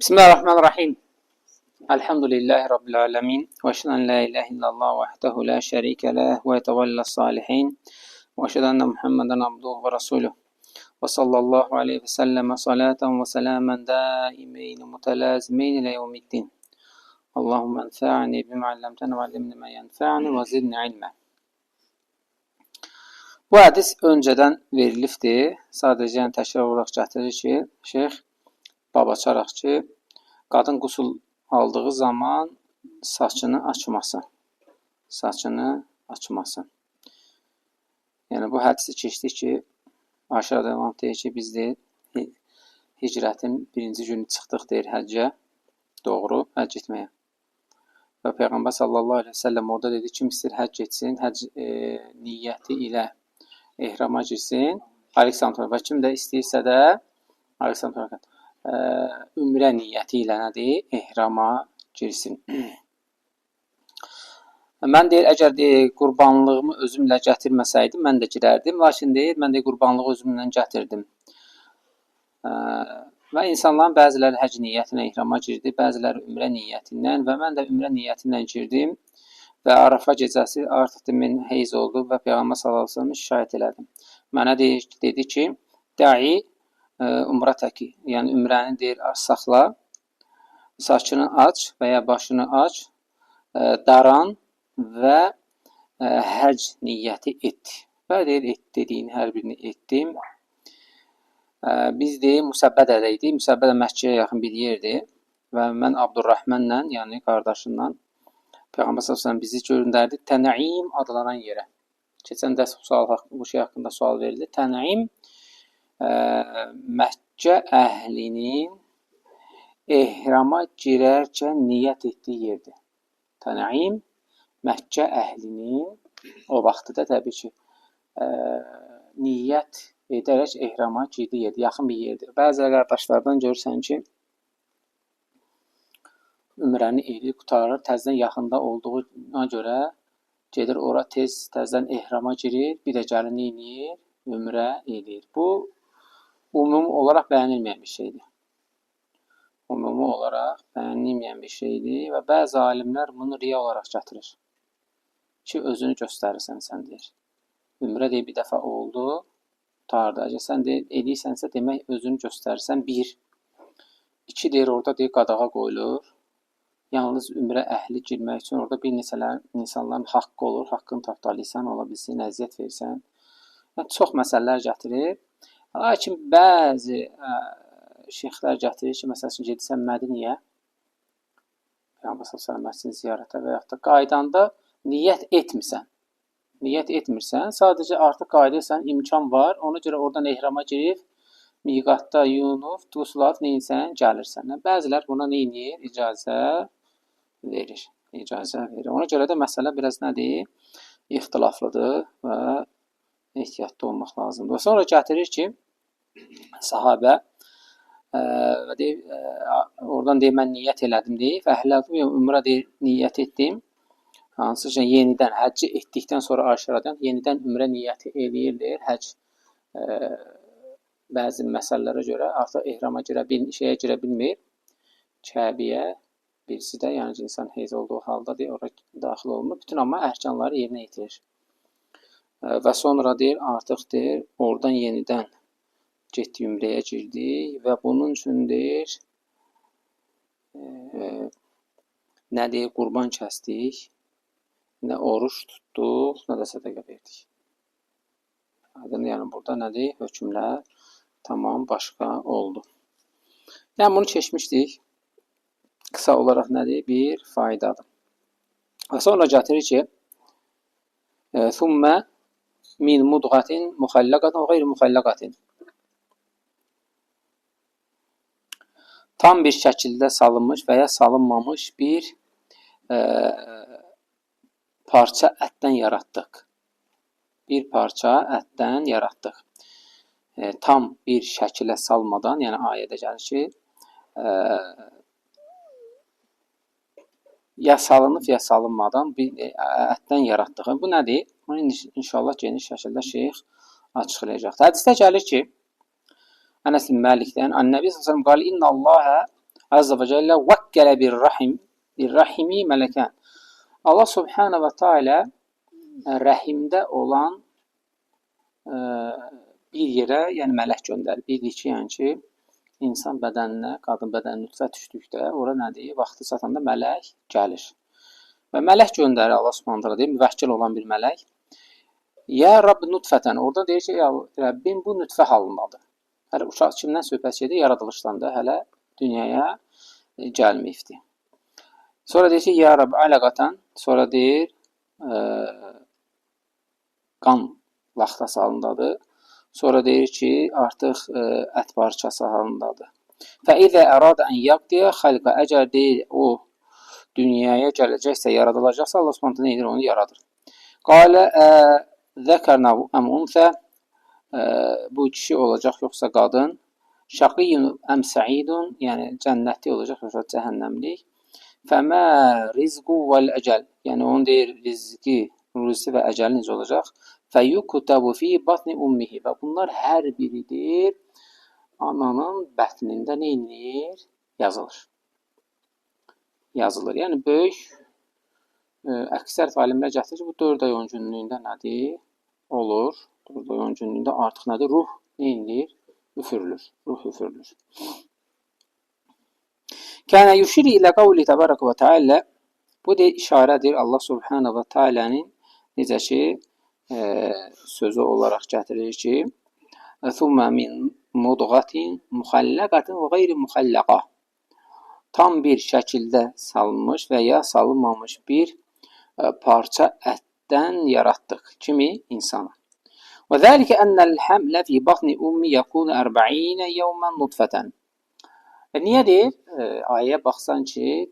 Bismillahirrahmanirrahim. Elhamdülillahi Rabbil alemin. Və əşhədu ən la ilahe illallah vahdehu la şərikə ləh və yətəvəlləs salihin. Və əşhədu ənə Muhammedən abduhu və rasuluh. Və sallallahu aleyhi və səlləmə salatan və səlamən daimeyni mütələzimeyni ilə yevmiddin. Allahümmə ənfa'ni bimə əlləmtəni və əllimni mə yənfa'ni və zidni ilmə. Bu hədis öncədən verilibdir. Sadəcə təkrar olaraq gətirir ki, şeyx bab açaraq ki, qadın qusul aldığı zaman saçını açması. Yəni bu hədisi keçdik ki, Ayşə rəziyallahu deyir ki, biz deyir hicrətin birinci günü çıxdıq deyir həccə, doğru, həcc etməyə. Və Peyğəmbər sallallahu aleyhi ve sellem orada dedi, kim istəyir həcc etsin, həcc niyyəti ilə ehrama girsin, və kim də istəyirsə də ümrə niyyəti ilə nədir? Ehrama girsin. Mən deyir, əgər deyir, qurbanlığımı özümlə gətirməsəydim, mən də girərdim. Lakin deyir, mən deyir, qurbanlığı özümlə gətirdim. Və insanların bəziləri həcc niyyətinə ehrama girdi, bəziləri ümrə niyyətindən və mən də ümrə niyyətindən girdim. Və Arafa gecəsi artıq min heyz oldu və Peyğəmbər sallallahu əleyhi və səlləm şikayət elədim. Mənə dedi ki, də'i umrətəki, yəni ümrəni deyir, saxla, saçını aç və ya başını aç, daran və həcc niyyəti et. Və deyir, et dediyin hər birini etdim. Biz deyir, Müsəbbədədəydik. Müsəbbədə Məkkəyə yaxın bir yerdir və mən Abdurrahmanla, yəni qardaşımla Peyğəmbər sallallahu əleyhi və səlləm bizi göndərdi Tənəim adlanan yerə. Keçən dərs bu şey haqqında sual verildi. Tənəim Məkkə əhlinin ehrama girərkən niyyət etdiyi yerdir. Tənəim Məkkə əhlinin o vaxtda təbii ki niyyət edərək ehrama girdiyi yerdir, yaxın bir yerdir. Bəzi qardaşlardan görürsən ki, ümrəni eləyir, qutarır, təzdən yaxında olduğuna görə gedir ora tez, təzdən ehrama girir, bir də gəlir eləyir, ümrə eləyir. Bu ümumi olaraq bəyənilməyən bir şeydir. Və bəzi alimlər bunu riya olaraq gətirir. Ki, özünü göstərirsən, sən deyir. Ümrə deyir, bir dəfə oldu, qutardı. Əgər sən deyir, eləyirsənsə, demək özünü göstərirsən, 1. 2 deyir, orada deyir, qadağa qoyulur. Yalnız ümrə əhli girmək üçün orada bir neçələr insanların haqqı olur, haqqını tapdalayırsan, ola bilsin, əziyyət verirsən. Yəni, çox məsələlər gətirir. Lakin bəzi şeyxlər gətirir ki, məsəl üçün, gedirsən Mədiniyə, Peyğəmbər sallallahu əleyhi və səlləm ziyarətə və yaxud da qaydanda niyyət etmirsən, sadəcə artıq qaydırsan, imkan var, ona görə oradan ehrama girib, miqatda yunub, qusulat neyinsən, gəlirsən. Bəzilər buna neyinir? İcazə verir. Ona görə də məsələ biraz nədir? İxtilaflıdır və ehtiyatlı olmaq lazımdır. Və sonra gətirir ki, sahabə oradan deyir, mən niyyət elədim deyir, fəhlədim, ümrə deyir, niyyət etdim. Hansı ki, yenidən həcci etdikdən sonra Ayşə rəziyallahu yenidən ümrə niyyəti eləyirdir. Həcc bəzi məsələlərə görə artıq ehrama şeyə girə bilmir. Kəbiyə birisi də, yəni insan heyz olduğu halda deyir, ora daxil olmur. Bütün amma əhkamları yerinə yetirir. Və sonra deyir, artıq deyir, oradan yenidən getdi, ümrəyə girdi və bunun üçün deyir, nə deyir, qurban kəsdik, nə oruç tutduq, nə də sədəqə verdik. Yəni burada nədir? Hökmlər tamam başqa oldu. Yəni bunu keçmişdik. Qısa olaraq nədir? Bir faydadır. Və sonra gətirir ki, ثُمَّ مِنْ مُدْغَةٍ مُخَلَّقَةٍ وَغَيْرِ مُخَلَّقَةٍ Tam bir şəkildə salınmış və ya salınmamış bir parça ətdən yaratdıq. Tam bir şəkilə salmadan, yəni ayədə gəlir ki, ya salınıb, ya salınmadan bir ətdən yaratdıq. Bu nədir? Bunu inşallah geniş şəkildə şeyx açıqlayacaq. Hədisdə gəlir ki, Ənəs bin Məlikdən, Ən-Nəbi sallallahu əleyhi və səlləm qal: "İnnallaha Azza və Cəllə vəkkələ bir rahimi mələkən. Allah Subhanahu və Teala rəhimdə olan bir yerə, yəni mələk göndərir. Bildik ki, yəni ki, insan bədəninə, qadın bədəninə nütfə düşdükdə, ora nədir? Vaxtı çatanda mələk gəlir. Və mələk göndərir Allah Subhanahu taala, müvəkkil olan bir mələk. Ya Rabb nutfətən. Orada deyir ki, ya Rəbbim bu nütfə halındadır. Hələ uşaq kimdən söhbət gedir? Yaradılışdan da hələ dünyaya gəlməyibdir. Sonra deyir ki, ya Rabb aləqatan. Sonra deyir qan laxtası halındadır. Sonra deyir ki, artıq ət parçası halındadır. Fəizə ərada ən yaqdiyə xalqa. Əgər deyir o dünyaya gələcəksə, yaradılacaqsa, Allah Subhanahu nə edir? Onu yaradır. Qalə zəkərnə əm unsə. Bu kişi olacaq yoxsa qadın. Şaqiyyun əm səidun. Yəni cənnətli olacaq yoxsa cəhənnəmlik. Fəmə rizqu vəl əcəl. Yəni onun deyir rizqi və əcəli necə olacaq? Fəyukutabu fi batni ummihi. Və bunlar hər biridir ananın bətnində nə edilir? Yazılır. Yazılır. Yəni böyük əksər alimlər gətirir ki, bu 4 ay 10 günlüyündə nədir? Olur. 4 ay 10 günlüyündə artıq nədir? Ruh nə edilir? Üfürülür. Ruh üfürülür. Kənə yuşiri ilə qavli təbarək və teala. Bu da işarədir Allah Subhanahu və Teala'nın necə ki sözü olaraq gətirir ki thumma min mudğatin muxallaqatin və qeyri muxallaqa. Tam bir şəkildə salınmış və ya salınmamış bir parça ətdən yaratdıq. Kimi? İnsanı. Və zəlikə ennəl həmlə fi batni ummi yakunu 40 yevmən nutfətən. Niyə deyir? Ayəyə baxsan ki,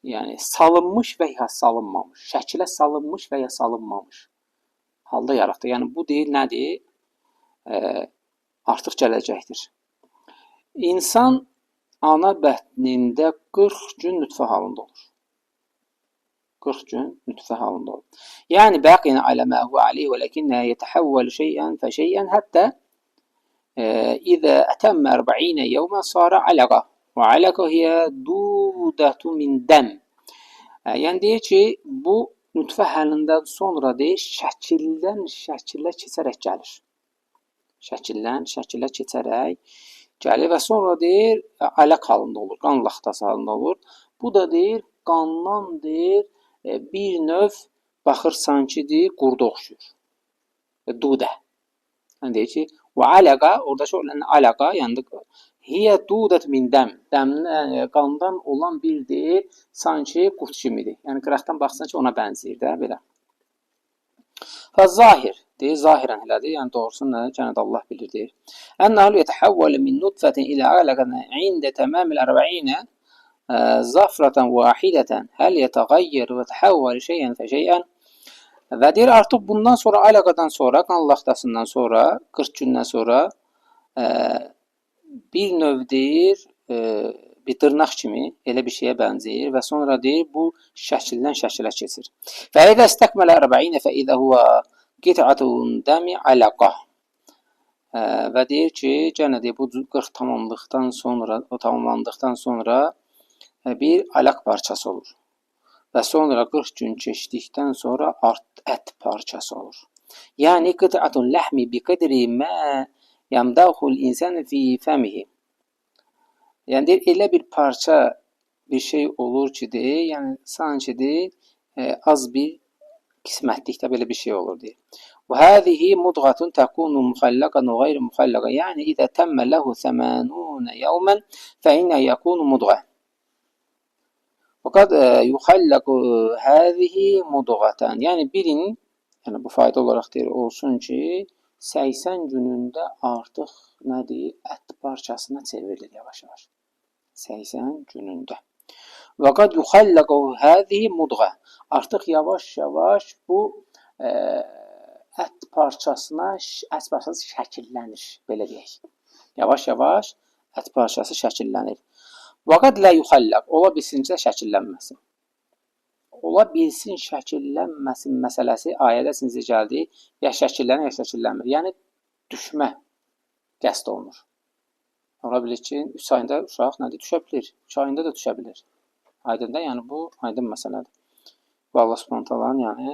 yəni salınmış və ya salınmamış, şəkilə salınmış və ya salınmamış halda yaratdı. Yəni bu deyir nədir? Artıq gələcəkdir. İnsan ana bətnində 40 gün nütfə halında olur. 40 gün nütfə halında olur. Yəni bəqiyən alə mə huve aleyh və ləkinnə yetəhəvvəl şeyən fəşəyən həttə İzə ətəmmə 40 yevmən sarə aləqa. Və aləqa hiyə dudətu min dəm. Yəni deyir ki, bu nütfə həlindən sonra deyir, şəkildən şəkilə keçərək gəlir. Şəkildən şəkilə keçərək gəlir və sonra deyir, aləq halında olur, qan laxtası halında olur. Bu da deyir, qandan deyir, bir növ baxırsan ki, deyir, qurda oxşuyur. Dudə. Yəni deyir ki, və aləqa, oradakı olan aləqa, yəni hiyə dudət min dəm. Qandan olan bir deyir, sanki qurt kimidir. Yəni qıraqdan baxsan ki, ona bənzəyir də, belə. Fəzzahir, deyir, zahirən elədir, yəni doğrusunu nə, cənəd Allah bilir, deyir. Ənəl yətəhəvvəl min nutfətin ilə aləqənə ində təməmil 40 zafratan vahidətən həl yətəğayyir və təhəvvəl şeyən fəşəyən. Və deyir, artıq bundan sonra, aləqadan sonra, qan laxtasından sonra, 40 gündən sonra bir növ deyir, bir dırnaq kimi elə bir şeyə bənzəyir və sonra deyir, bu şəkildən şəkilə keçir. Və edə istəkmələ 40 fə edə huvə qit'atun dəmi aləqa. Və deyir ki, gənə deyir, bu 40 tamamlandıqdan sonra bir aləq parçası olur. Və sonra 40 gün keçdikdən sonra ət parçası olur. Yəni qit'atun ləhmi bi qədri mə yəmdəxul insan fi fəmihi. Yəni deyir, elə bir parça bir şey olur ki, deyir, yəni sanki deyir, az bir qismətlikdə belə bir şey olur, deyir. Və həzihi mudğatun təkunu muxallaqan və qeyri muxallaqa. Yəni idə təmmə ləhu 80 yevmən fə innə yəkunu mudğə. Fakat yuxallaqu həzihi mudğatan. Yəni birinin, yəni bu fayda olaraq deyir, olsun ki, 80 günündə artıq nədir? Ət parçasına çevrilir yavaş-yavaş. 80 günündə. Və qad yuxallaqu həzihi mudğə. Artıq yavaş-yavaş bu ət parçası şəkillənir, belə deyək. Yavaş-yavaş ət parçası şəkillənir. Vəqad lə yuxallaq, ola bilsin ki, şəkillənməsin. Ola bilsin şəkillənməsin məsələsi ayədə sizə gəldi, ya şəkillənir, ya şəkillənmir. Yəni düşmə qəsd olunur. Ola bilir ki, 3 ayında uşaq nədir? Düşə bilir. 3 ayında da düşə bilir. Aydın da, yəni bu aydın məsələdir. Bu Allah Subhanahu taalanın yəni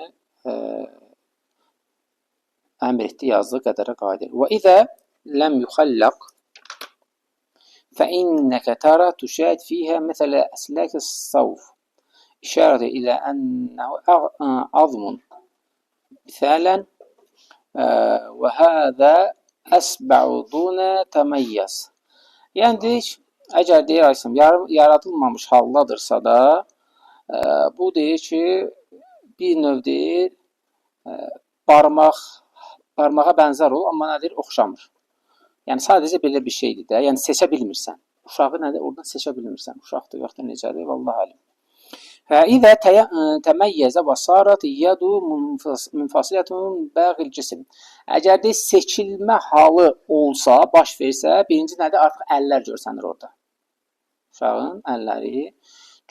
əmr etdi, yazdığı qədərə qadir. Və izə ləm yuxallaq فإنك ترى تشاهد فيها مثل أسلاك الصوف إشارة إلى أنه عظم مثالا وهذا أسبع دون تميز. Yəni deyək, əgər deyir Ayşəm yaradılmamış haldadırsa da, bu deyir ki, bir növ deyir, barmağa bənzər olur, amma nədir? Oxşamır. Yəni sadəcə belə bir şeydir də. Yəni seçə bilmirsən. Uşağı nədir? Oradan seçə bilmirsən. Uşaqdır, yoxsa necədir? Vallahi alim. فإذا تميز وصارت يد منفصلة باقي الجسم. Əgər də seçilmə halı olsa, baş versə, birinci nədir? Artıq əllər görsənir orada. Uşağın əlləri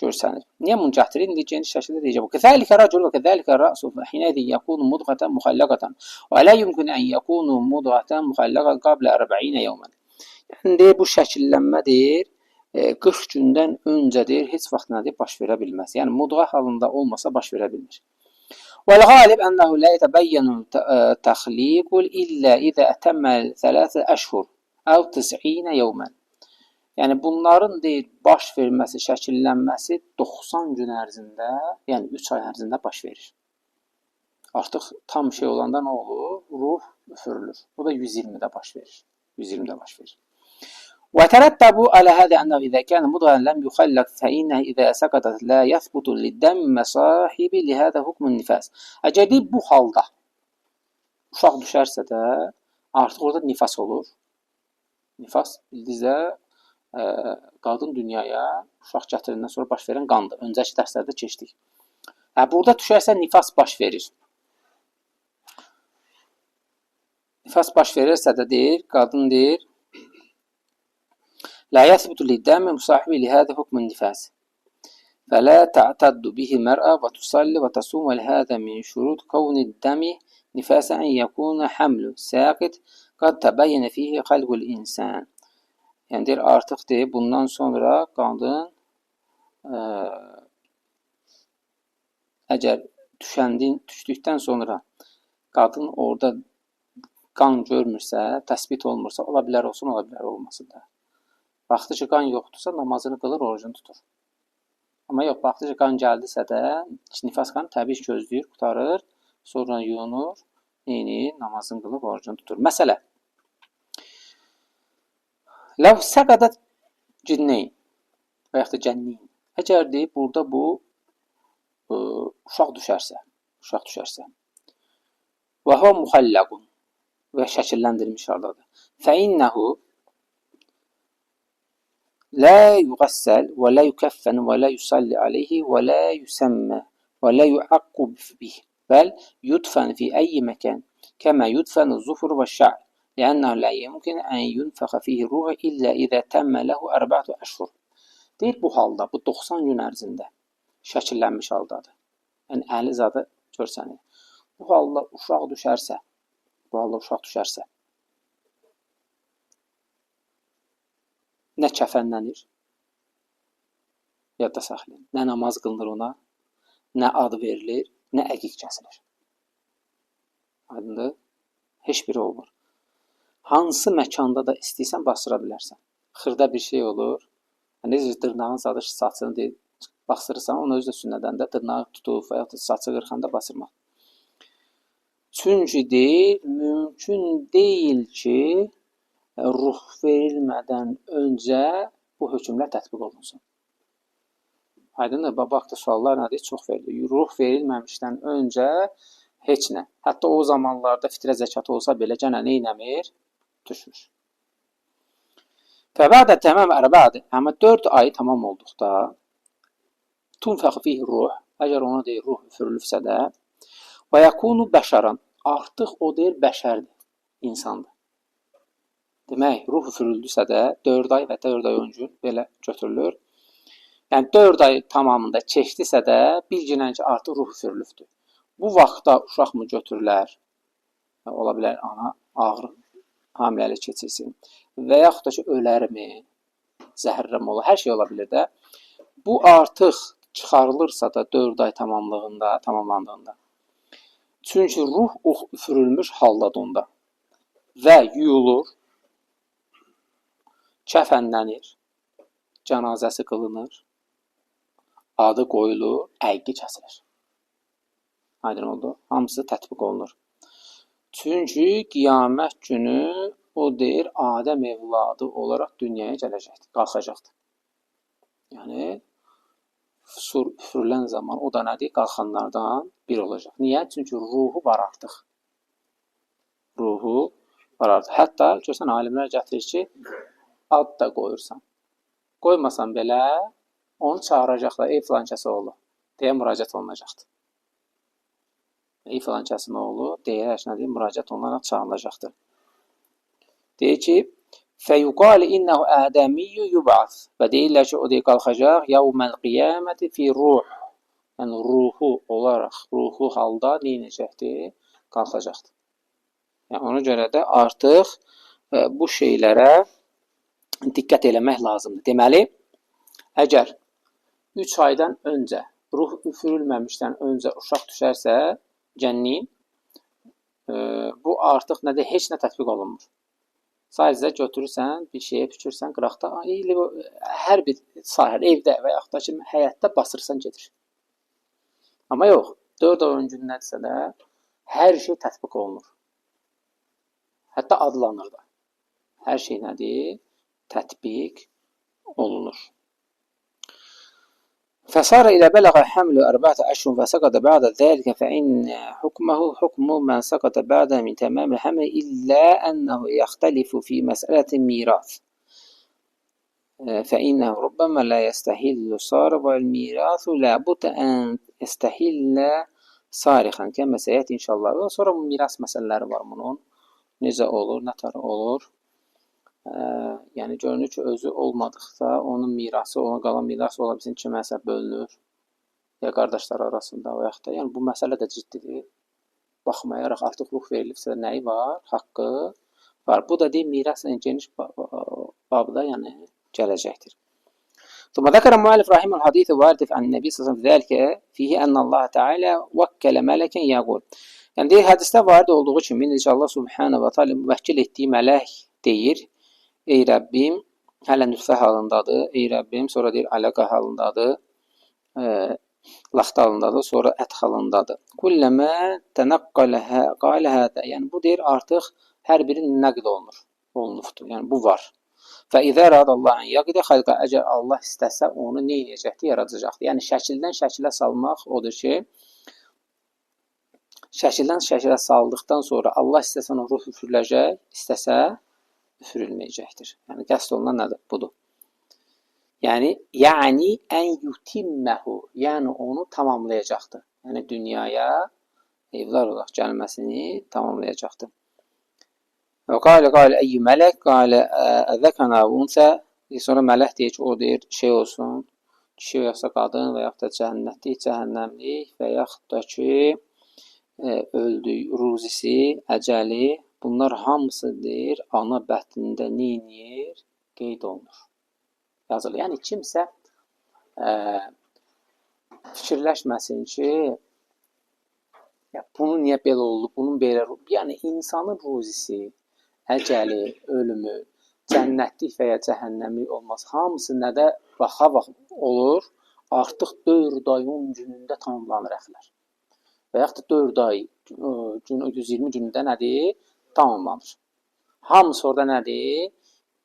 görsənir. Niyə bunu gətirir? İndi geniş şəkildə deyəcək. كذلك الرجل وكذلك الرأس حينئذ يكون مضغة مخلقة ولا يمكن أن يكون مضغة مخلقة قبل 40 يوما. Yəni bu şəkillənmədir. 40 gündən öncədir, heç vaxt nədir? Baş verə bilməz. Yəni mudğa halında olmasa baş verə bilmir. وَالْغَالِبْ أَنَّهُ لَا يَتَبَيَّنُ تَخْلِيقُ إِلَّا إِذَا أَتَمَّ 3 أشهر أو 90 يوما. Yəni bunların deyir baş verməsi, şəkillənməsi 90 gün ərzində, yəni 3 ay ərzində baş verir. Artıq tam şey olanda nə olur? Ruh üfürülür. Bu da 120-də baş verir. 120-də baş verir. وترتب على هذا أنه إذا كان مضغا لم يخلق فإنه إذا سقطت لا يثبت للدم صاحب لهذا حكم النفاس. Əgər bu halda uşaq düşərsə də artıq orada nifas olur. Nifas bildiyinizdə qadın dünyaya uşaq gətiriləndən sonra baş verən qandır. Öncəki dərslərdə keçdik. Burada düşərsə nifas baş verir. Nifas baş verirsə də deyir, qadın deyir لا يثبت للدم مصاحب لهذا حكم النفاس فلا تعتد به المرأة وتصلي وتصوم ولهذا من شروط كون الدم نفاسا أن يكون حمل ساقط قد تبين فيه خلق الإنسان. Yəni deyir artıq deyir bundan sonra qadın əgər düşdükdən sonra qadın orada qan görmürsə, təsbit olmursa, ola bilər olsun, ola bilər olmasın da. Baxdı ki, qan yoxdursa, namazını qılır, orucunu tutur. Amma yox, baxdı ki, qan gəldisə də, nifas qanı təbii ki, gözləyir, qutarır, sonra yuyunur, namazını qılır, orucunu tutur. Məsələ, Ləv səqadat cinneyn və yaxud da cənnin. Əgər deyib, burada bu uşaq düşərsə və hə muxallaqun və şəkilləndirilmiş haldadır. Fəinnəhu لا يغسل ولا يكفن ولا يصلي عليه ولا يسمى ولا يعقب به بل يدفن في أي مكان كما يدفن الظفر والشعر لأنه لا يمكن أن ينفخ فيه الروح إلا إذا تم له 4 أشهر. Deyir bu halda, bu 90 gün ərzində şəkillənmiş haldadır. Yəni əli zadı görsənir. Bu halda uşaq düşərsə nə kəfənlənir, yadda saxlayın, nə namaz qılınır ona, nə ad verilir, nə əqiq kəsilir. Aydındır? Heç biri olmur. Hansı məkanda da istəyirsən bastıra bilərsən. Xırda bir şey olur, necə dırnağın saçını deyil, bastırırsan, onu özü də sünnədən də dırnağı tutub və yaxud da saçı qırxanda basırmaq. Çünki deyil, mümkün deyil ki, ruh verilmədən öncə bu hökmlər tətbiq olunsun. Aydındır, baxdı suallar nədir? Çox verilir. Ruh verilməmişdən öncə heç nə. Hətta o zamanlarda fitrə zəkatı olsa belə gənə neynəmir? Düşmür. Fəbədə təməm ərbədir. Amma 4 ay tamam olduqda tunfəq fih ruh, əgər ona deyir ruh üfürülübsə də və yakunu bəşəran, artıq o deyir bəşərdir, insandır. Demək, ruh üfürüldüsə də 4 ay və 4 ay 10 gün belə götürülür. Yəni 4 ay tamamında keçdisə də bilginən ki, artıq ruh üfürülübdür. Bu vaxtda uşaq mı götürülər? Ola bilər ana ağır hamiləlik keçirsin. və yaxud da ki, ölərmi, zəhərlənmə olar, hər şey ola bilər də. Bu artıq çıxarılırsa da 4 ay tamamlandığında. Çünki ruh üfürülmüş haldadır onda və yuyulur, kəfənlənir, cənazəsi qılınır, adı qoyulur, əqqi kəsilir. Aydın oldu. Hamısı tətbiq olunur. Çünki qiyamət günü o deyir, Adəm evladı olaraq dünyaya gələcəkdir, qalxacaqdır. Yəni, üfürülən zaman o da nədir? Qalxanlardan biri olacaq. Niyə? Çünki ruhu var artıq. Ruhu var artıq. Hətta görsən, alimlər gətirir ki, ad da qoyursan. Qoymasan belə, onu çağıracaqlar, ey filankəsi oğlu, deyə müraciət olunacaqdır. Ey filankəsinin oğlu, deyərək nə deyir, müraciət olunaraq çağırılacaqdır. Deyir ki, fəyuqali innəhu ədəmiyyü yub'ath və deyirlər ki, o deyir, qalxacaq yevməl qiyaməti fi ruh. Yəni, ruhu olaraq, ruhu halda neynəcəkdir? Qalxacaqdır. Yəni, ona görə də artıq bu şeylərə diqqət eləmək lazımdır. Deməli, əgər 3 aydan öncə, ruh üfürülməmişdən öncə uşaq düşərsə, cənnin, bu artıq nədir? Heç nə tətbiq olunmur. Sadəcə götürürsən, bir şeyə pükürsən, qıraqda, hər bir sahədə, evdə və yaxud da ki, həyətdə basırsan gedir. Amma yox, 4 ay öncündədirsə də hər şey tətbiq olunur. Hətta adlanır da. Hər şey nədir? Tətbiq olunur. فصار إذا بلغ الحمل 4 أشهر فسقط بعد ذلك فإن حكمه حكم من سقط بعد من تمام الحمل إلا أنه يختلف في مسألة الميراث فإنه ربما لا يستحل صارخ والميراث لابد أن يستحل صارخا كما سيأتي inşallah. Və sonra miras məsələləri var bunun. Necə olur, nətər olur? Yəni görünür ki, özü olmadıqda onun mirası, ona qalan miras ola bilsin kiməsə bölünür ya qardaşlar arasında və yaxud da, yəni bu məsələ də ciddidir. Baxmayaraq artıq ruh verilibsə nəyi var? Haqqı var. Bu da deyil, mirasla geniş babda yəni gələcəkdir. ثم ذكر المؤلف رحمه الحديث الوارد عن النبي صلى الله عليه وسلم ذلك فيه أن الله تعالى وكل ملكا يقول. Yəni deyir, hədisdə varid olduğu kimi necə Allah Subhanahu va Taala müvəkkil etdiyi mələk deyir: ey Rəbbim, hələ nütfə halındadır. Ey Rəbbim, sonra deyir ələqə halındadır. Laxta halındadır, sonra ət halındadır. Kulləmə tənəqqələhə qaləhədə. Yəni bu deyir artıq hər biri nəql olunubdur. Yəni bu var. Və izə radallahu yaqdə xalqa, əgər Allah istəsə onu nə edəcəkdir? Yaradacaqdır. Yəni şəkildən şəkilə salmaq odur ki, şəkildən şəkilə saldıqdan sonra Allah istəsə onu ruh üfürüləcək, istəsə üfürülməyəcəkdir. Yəni qəsd olunan nədir? Budur. Yəni ən yutimməhu, yəni onu tamamlayacaqdır. Yəni dünyaya evlar olaraq gəlməsini tamamlayacaqdır. Və qalə əyyü mələk, qalə əzəkənə unsə, sonra mələk deyir ki, o deyir şey olsun, kişi yoxsa qadın və yaxud da cənnətlik, cəhənnəmlik və yaxud da ki, öldük, ruzisi, əcəli, bunlar hamısı deyir, ana bətnində neyinir? Qeyd olunur. Yazılır. Yəni kimsə fikirləşməsin ki, bunun niyə belə oldu, bunun belə oldu. Yəni insanın ruzisi, əcəli, ölümü, cənnətlik və ya cəhənnəmlik olmaz. Hamısı nədə baxa olur? Artıq 4 ayın günündə tamamlanır əxlər. Və yaxud da 4 ay, 120 günündə nədir? Tamamlanır. Hamısı orada nədir?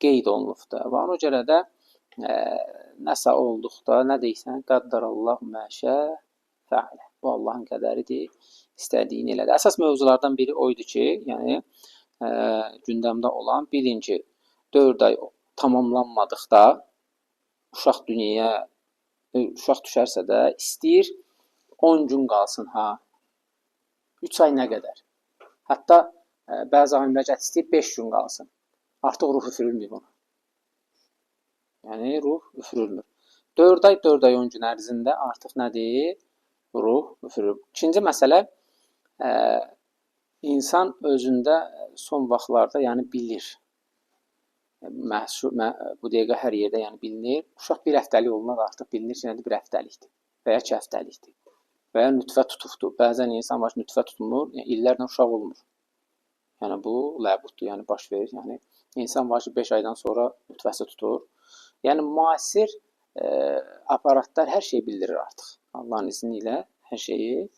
Qeyd olunubdur. Və ona görə də nəsə olduqda, nə deyirsən? Qəddarallahu məşə fəalə. Bu Allahın qədəridir, istədiyini elədi. Əsas mövzulardan biri oydu ki, yəni gündəmdə olan birinci 4 ay tamamlanmadıqda uşaq düşərsə də istəyir 10 gün qalsın, 3 ay nə qədər? Hətta bəzi alimlər istəyir 5 gün qalsın. Artıq ruh üfürülmür buna. Yəni ruh üfürülmür. 4 ay 10 gün ərzində artıq nədir? Ruh üfürülür. İkinci məsələ, insan özündə son vaxtlarda yəni bilir. Məşhur, bu dəqiqə hər yerdə yəni bilinir. Uşaq bir həftəlik olunca artıq bilinir ki, nədir bir həftəlikdir və ya 2 həftəlikdir. Və ya nütfə tutubdur. Bəzən insan var ki, nütfə tutulur, yəni illərlə uşaq olmur. Yəni bu ləbuddur, yəni baş verir. Yəni insan var ki, 5 aydan sonra nütfəsi tutur. Yəni müasir aparatlar hər şeyi bildirir artıq. Allahın izni ilə hər şeyi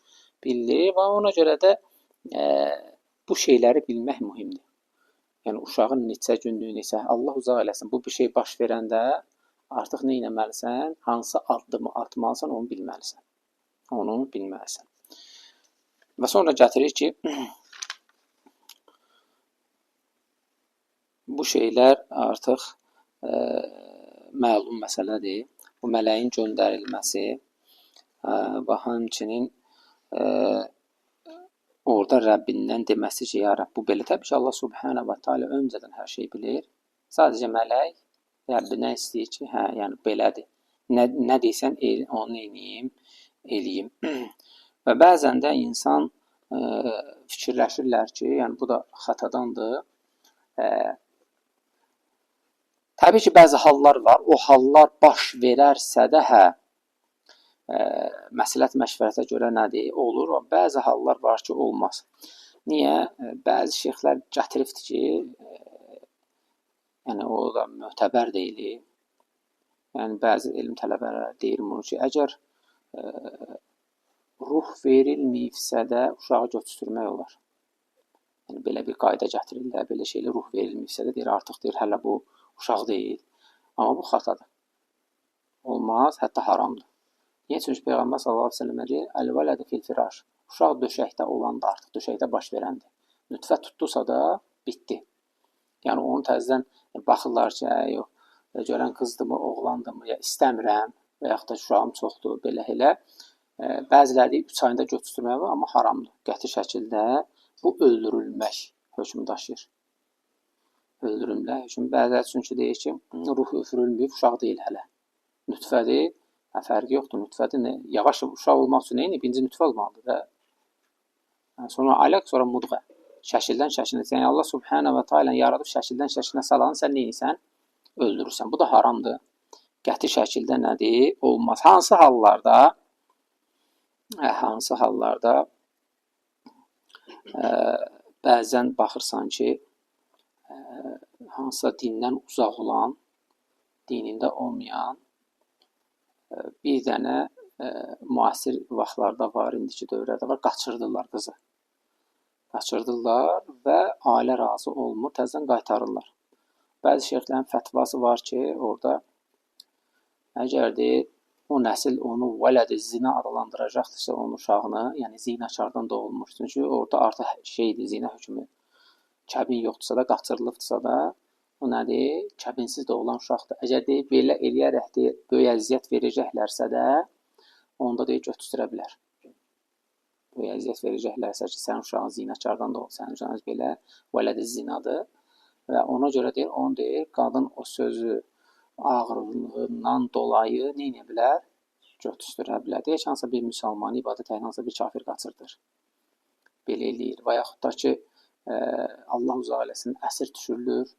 bildirir və ona görə də bu şeyləri bilmək mühümdür. Yəni uşağın neçə gündür, neçə Allah uzaq eləsin. Bu bir şey baş verəndə artıq nə etməlisən? Hansı addımı atmalısan, onu bilməlisən. Onu bilməlisən. Və sonra gətirir ki, bu şeylər artıq məlum məsələdir. Bu mələyin göndərilməsi və həmçinin orada Rəbbindən deməsi ki, ya Rəbb, bu belə. Təbii ki, Allah Subhanahu və Teala öncədən hər şey bilir. Sadəcə mələk Rəbbindən istəyir ki, hə, yəni belədir. Nə deyirsən, onu eləyim. Və bəzən də insan fikirləşirlər ki, yəni bu da xətadandır. Təbii ki, bəzi hallar var. O hallar baş verərsə də, hə, məsləhət məşvərətə görə nədir? Olur. Bəzi hallar var ki, olmaz. Niyə? Bəzi şeyxlər gətiribdir ki, yəni o da mötəbər deyil. Yəni bəzi elm tələbələri deyir bunu ki, əgər ruh verilməyibsə də uşağı götürmək olar. Yəni belə bir qayda gətirirlər, belə şeylə ruh verilməyibsə də deyir, artıq deyir, hələ bu uşaq deyil. Amma bu xatadır. Olmaz, hətta haramdır. Niyə? Çünki Peyğəmbər sallallahu əleyhi və səlləm deyir, "Əl-vələdu fil-firaş." Uşaq döşəkdə olanda artıq döşəkdə baş verəndir. Nütfə tutdusa da bitdi. Yəni onu təzədən baxırlar ki, yox, görən qızdımı, oğlandımı, ya istəmirəm və yaxud da uşağım çoxdur, belə elə. Bəziləri 3 ayında götürmək var, amma haramdır. Qəti şəkildə bu öldürülmək hökm daşıyır. Öldürülmək hökm. Bəziləri çünki deyir ki, ruh üfürülməyib, uşaq deyil hələ. Nütfədir. Fərqi yoxdur, nütfədir. Yavaş uşaq olmaq üçün nəyin? Birinci nütfə olmalıdır da. Sonra alaq, sonra mudğə. Şəkildən şəkilə. Yəni Allah Subhanahu və Teala yaradıb şəkildən şəkilə salanı sən neysən? Öldürürsən. Bu da haramdır. Qəti şəkildə nədir? Olmaz. Hansı hallarda bəzən baxırsan ki, hansısa dindən uzaq olan, dinində olmayan bir dənə müasir vaxtlarda var, indiki dövrdə var, qaçırdırlar qızı. Qaçırdırlar və ailə razı olmur, təzədən qaytarırlar. Bəzi şeyxlərin fətvası var ki, orada əgər deyir, o nəsil onu vələd-i zina adlandıracaqdırsa onun uşağını, yəni zinakardan doğulmuş. Çünki orada artıq şeydir, zina hökmü. Kəbin yoxdursa da, qaçırılıbdırsa da, o nədir? Kəbinsiz doğulan uşaqdır. Əgər deyib, belə eləyərək deyir, böyük əziyyət verəcəklərsə də, onda deyir, götürə bilər. Böyük əziyyət verəcəklərsə ki, sən uşağın zinakardan doğul, sən uşağın belə vələd-i zinadır. Və ona görə deyir, onu deyir, qadın o sözü ağırlığından dolayı nə edə bilər? Götürə bilər. Deyək, hansısa bir müsəlmanı ibadət edən hansısa bir kafir qaçırdır. Belə eləyir. Və yaxud da ki, Allah uzaq eləsin, əsir düşürülür.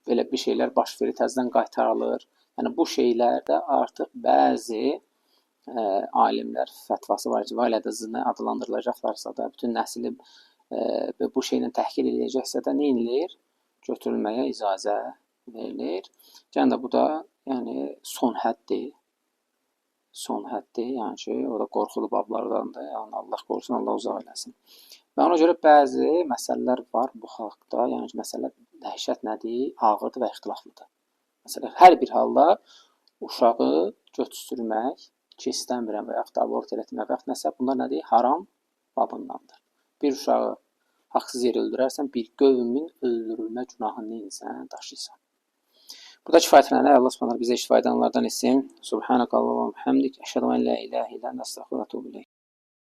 Belə bir şeylər baş verir, təzədən qaytarılır. Yəni bu şeylərdə artıq bəzi alimlər fətvası var ki, vələd-i zina adlandırılacaqlarsa da, bütün nəsli bu şeylə təhqir edəcəksə də nə edilir? Götürülməyə icazə verilir. Yəni də bu da yəni son həddir. Son həddir. Yəni ki, o da qorxulu bablardandır. Yəni Allah qorusun, Allah uzaq eləsin. Və ona görə bəzi məsələlər var bu haqda. Yəni ki, məsələ dəhşət nədir? Ağırdır və ixtilaflıdır. Məsələn, hər bir halda uşağı götürmək ki, istəmirəm və yaxud da abort etmək və yaxud nəsə, bunlar nədir? Haram babındandır. Bir uşağı haqsız yeri öldürərsən, bir qövmin öldürülmə günahını neyinsən, daşıysan. Burada kifayətlənək, Allah subhanallah bizə kifayətlənlərdən etsin. Subhanakallahumma və bihamdik, əşhədu en la ilahe illə ente, estağfiruke və etûbü ileyk.